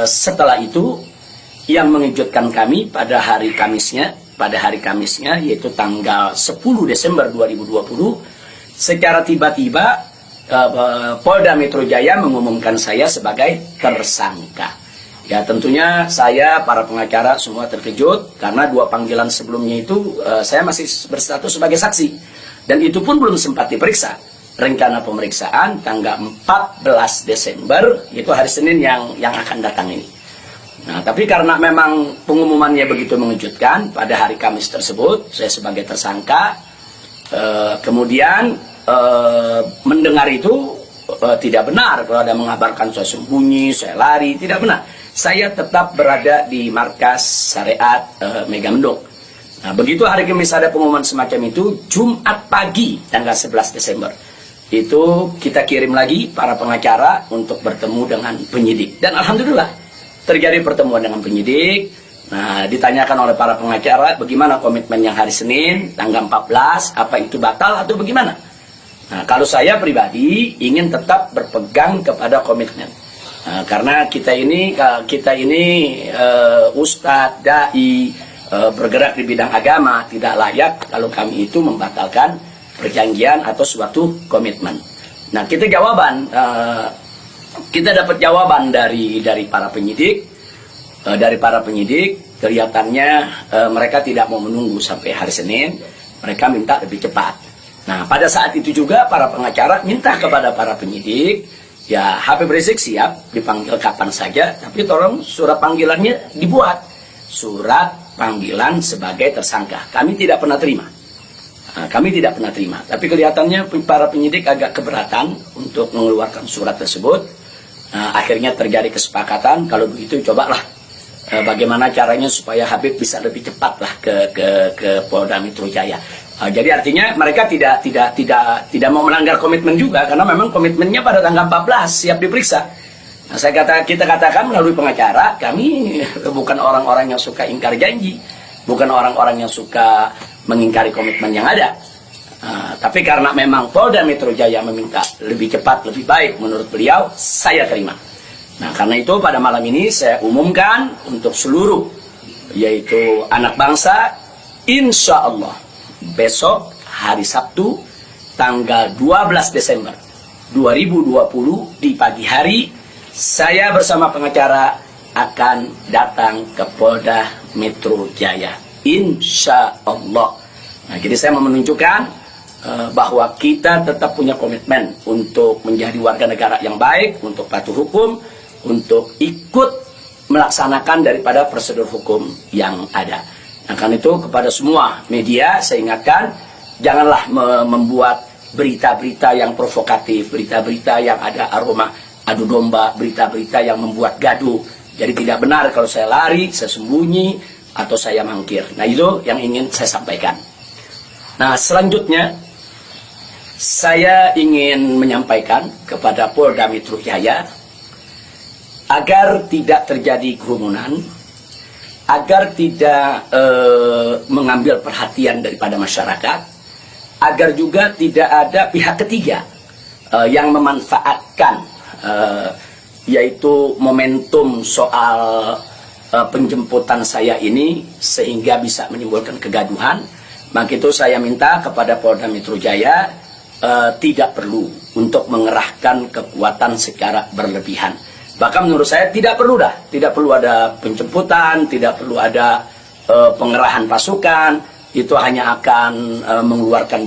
setelah itu yang mengejutkan kami pada hari Kamisnya, yaitu tanggal 10 Desember 2020, secara tiba-tiba Polda Metro Jaya mengumumkan saya sebagai tersangka. Ya, tentunya saya, para pengacara semua terkejut karena 2 panggilan sebelumnya itu saya masih berstatus sebagai saksi, dan itu pun belum sempat diperiksa. Rencana pemeriksaan tanggal 14 Desember, itu hari Senin yang akan datang ini. Nah, tapi karena memang pengumumannya begitu mengejutkan, pada hari Kamis tersebut saya sebagai tersangka, kemudian mendengar itu tidak benar kalau ada mengabarkan saya sembunyi, saya lari, tidak benar. Saya tetap berada di markas syariat Megamendung. Nah, begitu hari Kamis ada pengumuman semacam itu, Jumat pagi tanggal 11 Desember itu kita kirim lagi para pengacara untuk bertemu dengan penyidik, dan alhamdulillah terjadi pertemuan dengan penyidik. Nah, ditanyakan oleh para pengacara bagaimana komitmen yang hari Senin tanggal 14, apa itu batal atau bagaimana. Nah, kalau saya pribadi ingin tetap berpegang kepada komitmen. Nah, karena kita ini ustadz, dai, bergerak di bidang agama, tidak layak kalau kami itu membatalkan perjanjian atau suatu komitmen. Nah, kita dapat jawaban dari para penyidik. Kelihatannya mereka tidak mau menunggu sampai hari Senin, mereka minta lebih cepat. Nah, pada saat itu juga para pengacara minta kepada para penyidik, ya Habib Rizik siap dipanggil kapan saja, tapi tolong surat panggilannya dibuat. Surat panggilan sebagai tersangka. Kami tidak pernah terima. Tapi kelihatannya para penyidik agak keberatan untuk mengeluarkan surat tersebut. Akhirnya terjadi kesepakatan, kalau begitu cobalah bagaimana caranya supaya Habib bisa lebih cepatlah ke Polda Metro Jaya. Jadi artinya mereka tidak mau melanggar komitmen juga, karena memang komitmennya pada tanggal 14 siap diperiksa. Nah, kita katakan melalui pengacara, kami bukan orang-orang yang suka ingkar janji, bukan orang-orang yang suka mengingkari komitmen yang ada. Tapi karena memang Polda Metro Jaya meminta lebih cepat, lebih baik menurut beliau, saya terima. Nah, karena itu pada malam ini saya umumkan untuk seluruh, yaitu anak bangsa, insya Allah besok hari Sabtu tanggal 12 Desember 2020 di pagi hari, saya bersama pengacara akan datang ke Polda Metro Jaya, insya Allah. Nah, jadi saya mau menunjukkan bahwa kita tetap punya komitmen untuk menjadi warga negara yang baik, untuk patuh hukum, untuk ikut melaksanakan daripada prosedur hukum yang ada. Nah, karena itu kepada semua media saya ingatkan, janganlah membuat berita-berita yang provokatif, berita-berita yang ada aroma adu domba, berita-berita yang membuat gaduh. Jadi tidak benar kalau saya lari, saya sembunyi, atau saya mangkir. Nah, itu yang ingin saya sampaikan. Nah, selanjutnya saya ingin menyampaikan kepada Polda Metro Jaya agar tidak terjadi kerumunan, agar tidak mengambil perhatian daripada masyarakat, agar juga tidak ada pihak ketiga yang memanfaatkan yaitu momentum soal penjemputan saya ini sehingga bisa menimbulkan kegaduhan. Maka itu saya minta kepada Polda Metro Jaya tidak perlu untuk mengerahkan kekuatan secara berlebihan. Bahkan menurut saya tidak perlu ada penjemputan, tidak perlu ada pengerahan pasukan. Itu hanya akan mengeluarkan